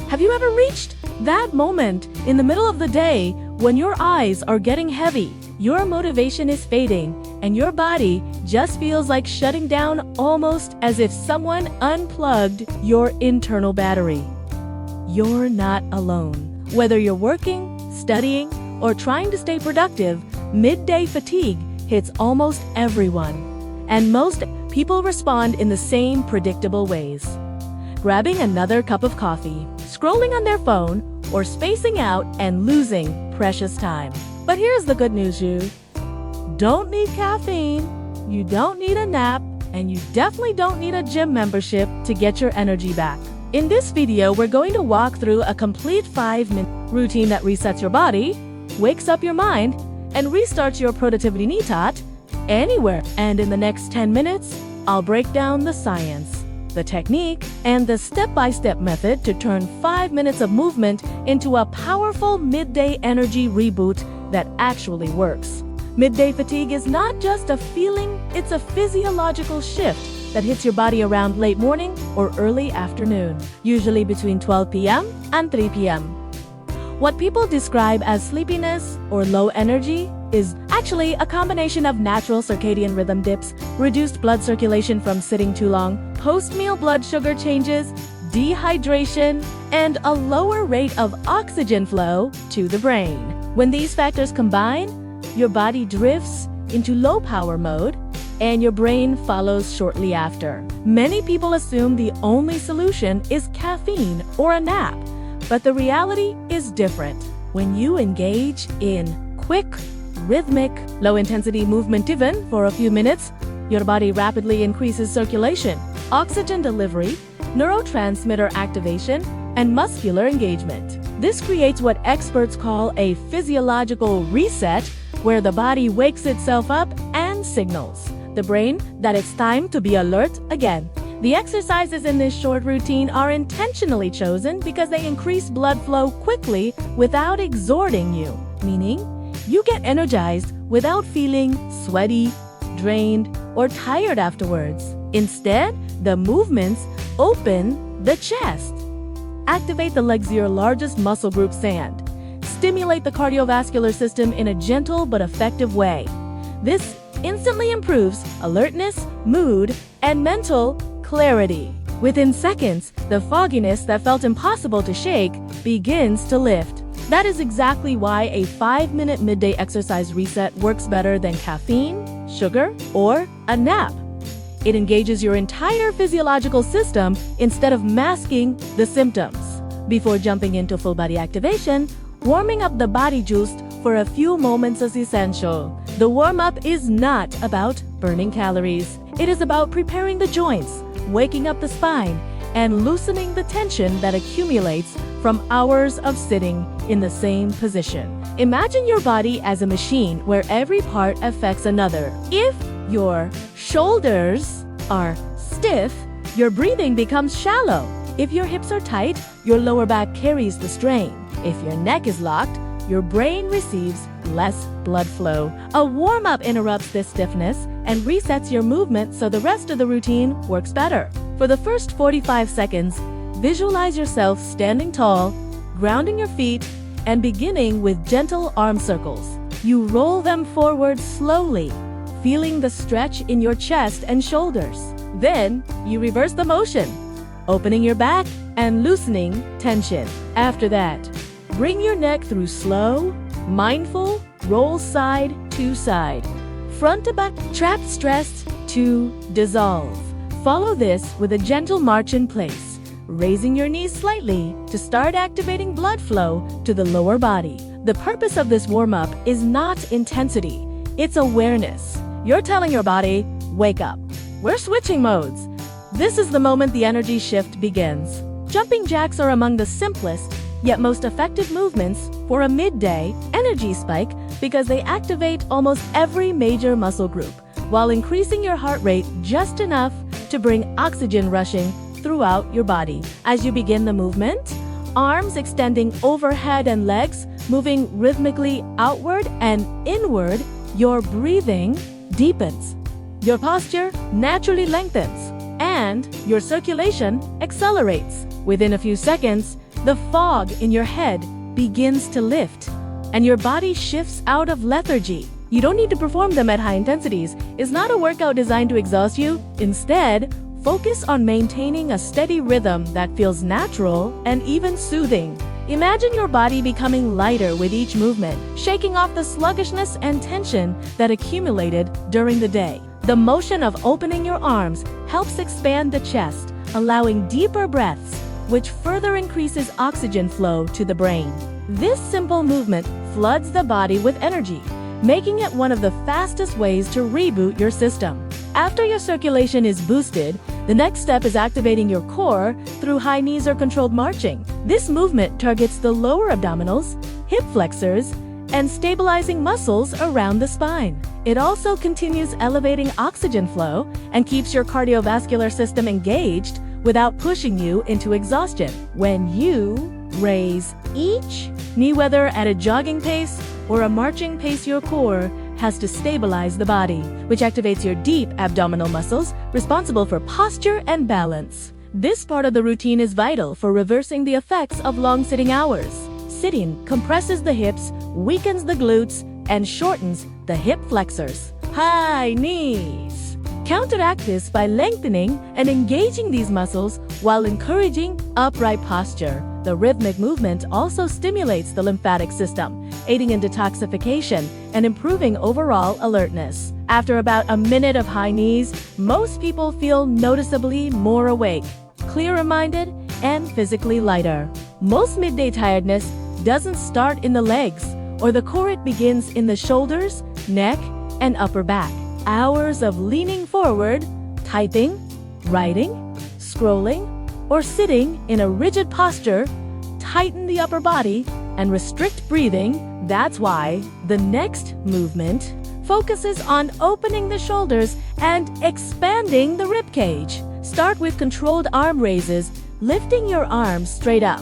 Have you ever reached that moment in the middle of the day when your eyes are getting heavy, your motivation is fading, and your body just feels like shutting down, almost as if someone unplugged your internal battery? You're not alone. Whether you're working, studying, or trying to stay productive, midday fatigue hits almost everyone. And most people respond in the same predictable ways. Grabbing another cup of coffee, scrolling on their phone, or spacing out and losing precious time. But here's the good news, you don't need caffeine, you don't need a nap, and you definitely don't need a gym membership to get your energy back. In this video, we're going to walk through a complete 5-minute routine that resets your body, wakes up your mind, and restarts your productivity nitat anywhere. And in the next 10 minutes, I'll break down the science, the technique, and the step-by-step method to turn 5 minutes of movement into a powerful midday energy reboot that actually works. Midday fatigue is not just a feeling, it's a physiological shift that hits your body around late morning or early afternoon, usually between 12 p.m. and 3 p.m. What people describe as sleepiness or low energy is actually a combination of natural circadian rhythm dips, reduced blood circulation from sitting too long, post-meal blood sugar changes, dehydration, and a lower rate of oxygen flow to the brain. When these factors combine, your body drifts into low power mode, and your brain follows shortly after. Many people assume the only solution is caffeine or a nap, but the reality is different. When you engage in quick, rhythmic, low-intensity movement even for a few minutes, your body rapidly increases circulation, oxygen delivery, neurotransmitter activation, and muscular engagement. This creates what experts call a physiological reset, where the body wakes itself up and signals the brain that it's time to be alert again. The exercises in this short routine are intentionally chosen because they increase blood flow quickly without exhorting you, meaning you get energized without feeling sweaty, drained, or tired afterwards. Instead, the movements open the chest, activate the legs, your largest muscle group, and stimulate the cardiovascular system in a gentle but effective way. This instantly improves alertness, mood, and mental clarity. Within seconds, the fogginess that felt impossible to shake begins to lift. That is exactly why a 5-minute midday exercise reset works better than caffeine, sugar, or a nap. It engages your entire physiological system instead of masking the symptoms. Before jumping into full body activation, warming up the body juiced for a few moments is essential. The warm-up is not about burning calories. It is about preparing the joints, waking up the spine, and loosening the tension that accumulates from hours of sitting in the same position. Imagine your body as a machine where every part affects another. If your shoulders are stiff, your breathing becomes shallow. If your hips are tight, your lower back carries the strain. If your neck is locked, your brain receives less blood flow. A warm-up interrupts this stiffness and resets your movement so the rest of the routine works better. For the first 45 seconds, visualize yourself standing tall, grounding your feet, and beginning with gentle arm circles. You roll them forward slowly, feeling the stretch in your chest and shoulders. Then, you reverse the motion, opening your back and loosening tension. After that, bring your neck through slow, mindful rolls side to side, front to back, trapped stress to dissolve. Follow this with a gentle march in place, raising your knees slightly to start activating blood flow to the lower body. The purpose of this warm-up is not intensity, it's awareness. You're telling your body, wake up. We're switching modes. This is the moment the energy shift begins. Jumping jacks are among the simplest yet most effective movements for a midday energy spike because they activate almost every major muscle group while increasing your heart rate just enough to bring oxygen rushing throughout your body. As you begin the movement, arms extending overhead and legs moving rhythmically outward and inward, your breathing deepens, your posture naturally lengthens, and your circulation accelerates. Within a few seconds, the fog in your head begins to lift, and your body shifts out of lethargy. You don't need to perform them at high intensities. It's not a workout designed to exhaust you. Instead, focus on maintaining a steady rhythm that feels natural and even soothing. Imagine your body becoming lighter with each movement, shaking off the sluggishness and tension that accumulated during the day. The motion of opening your arms helps expand the chest, allowing deeper breaths, which further increases oxygen flow to the brain. This simple movement floods the body with energy, making it one of the fastest ways to reboot your system. After your circulation is boosted, the next step is activating your core through high knees or controlled marching. This movement targets the lower abdominals, hip flexors, and stabilizing muscles around the spine. It also continues elevating oxygen flow and keeps your cardiovascular system engaged without pushing you into exhaustion. When you raise each knee, whether at a jogging pace or a marching pace, your core has to stabilize the body, which activates your deep abdominal muscles responsible for posture and balance. This part of the routine is vital for reversing the effects of long sitting hours. Sitting compresses the hips, weakens the glutes, and shortens the hip flexors. High knees counteract this by lengthening and engaging these muscles while encouraging upright posture. The rhythmic movement also stimulates the lymphatic system, aiding in detoxification and improving overall alertness. After about a minute of high knees, most people feel noticeably more awake, clearer-minded, and physically lighter. Most midday tiredness doesn't start in the legs or the core. It begins in the shoulders, neck, and upper back. Hours of leaning forward, typing, writing, scrolling, or sitting in a rigid posture tighten the upper body and restrict breathing. That's why the next movement focuses on opening the shoulders and expanding the rib cage. Start with controlled arm raises, lifting your arms straight up,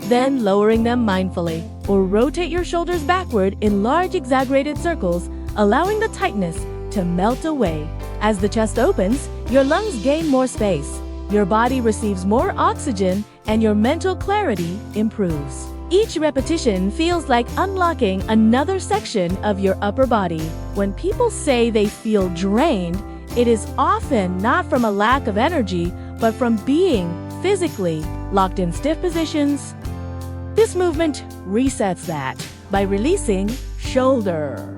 then lowering them mindfully, or rotate your shoulders backward in large exaggerated circles, allowing the tightness to melt away. As the chest opens, your lungs gain more space, your body receives more oxygen, and your mental clarity improves. Each repetition feels like unlocking another section of your upper body. When people say they feel drained, it is often not from a lack of energy, but from being physically locked in stiff positions. This movement resets that by releasing shoulder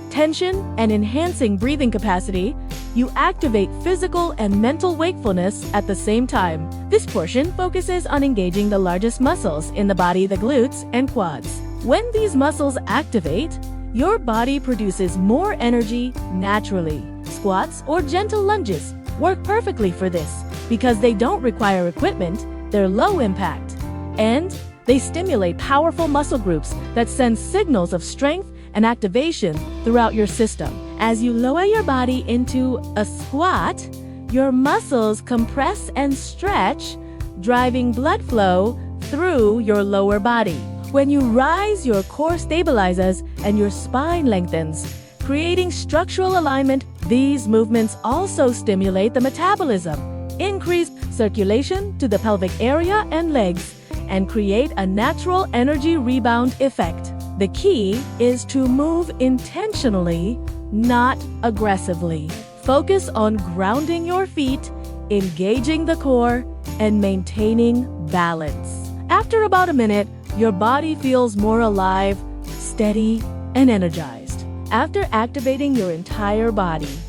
tension and enhancing breathing capacity. You activate physical and mental wakefulness at the same time. This portion focuses on engaging the largest muscles in the body, the glutes and quads. When these muscles activate, your body produces more energy naturally. Squats or gentle lunges work perfectly for this because they don't require equipment, they're low impact, and they stimulate powerful muscle groups that send signals of strength and activation throughout your system. As you lower your body into a squat, your muscles compress and stretch, driving blood flow through your lower body. When you rise, your core stabilizes and your spine lengthens, creating structural alignment. These movements also stimulate the metabolism, increase circulation to the pelvic area and legs, and create a natural energy rebound effect. The key is to move intentionally, not aggressively. Focus on grounding your feet, engaging the core, and maintaining balance. After about a minute, your body feels more alive, steady, and energized. After activating your entire body,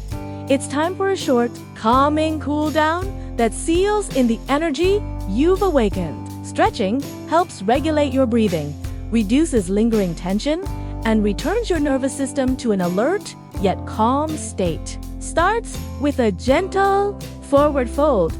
it's time for a short, calming cool down that seals in the energy you've awakened. Stretching helps regulate your breathing, reduces lingering tension, and returns your nervous system to an alert yet calm state. Starts with a gentle forward fold,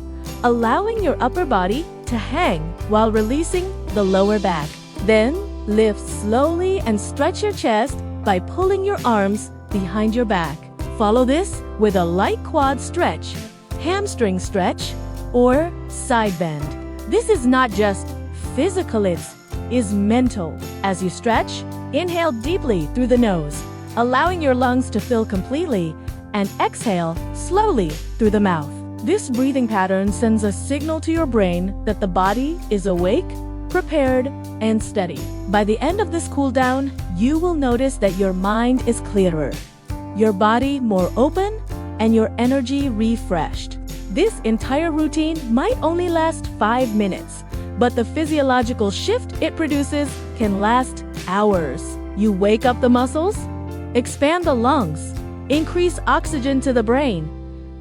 allowing your upper body to hang while releasing the lower back. Then lift slowly and stretch your chest by pulling your arms behind your back. Follow this with a light quad stretch, hamstring stretch, or side bend. This is not just physical, it is mental. As you stretch, inhale deeply through the nose, allowing your lungs to fill completely, and exhale slowly through the mouth. This breathing pattern sends a signal to your brain that the body is awake, prepared, and steady. By the end of this cool down, you will notice that your mind is clearer, your body more open, and your energy refreshed. This entire routine might only last 5 minutes, but the physiological shift it produces can last hours. You wake up the muscles, expand the lungs, increase oxygen to the brain,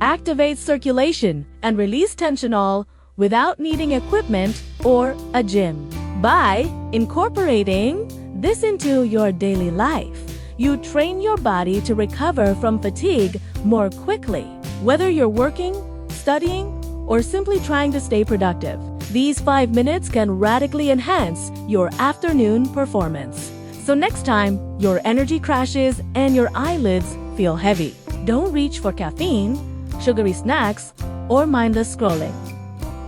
activate circulation, and release tension all without needing equipment or a gym. By incorporating this into your daily life, you train your body to recover from fatigue more quickly. Whether you're working, studying, or simply trying to stay productive, these 5 minutes can radically enhance your afternoon performance. So next time your energy crashes and your eyelids feel heavy, don't reach for caffeine, sugary snacks, or mindless scrolling.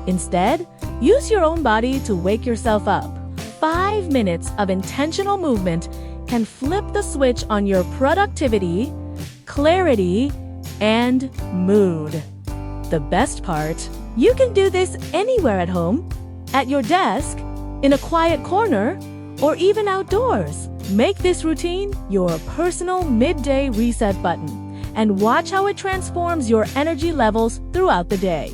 Instead, use your own body to wake yourself up. 5 minutes of intentional movement can flip the switch on your productivity, clarity, and mood. The best part, you can do this anywhere at home, at your desk, in a quiet corner, or even outdoors. Make this routine your personal midday reset button and watch how it transforms your energy levels throughout the day.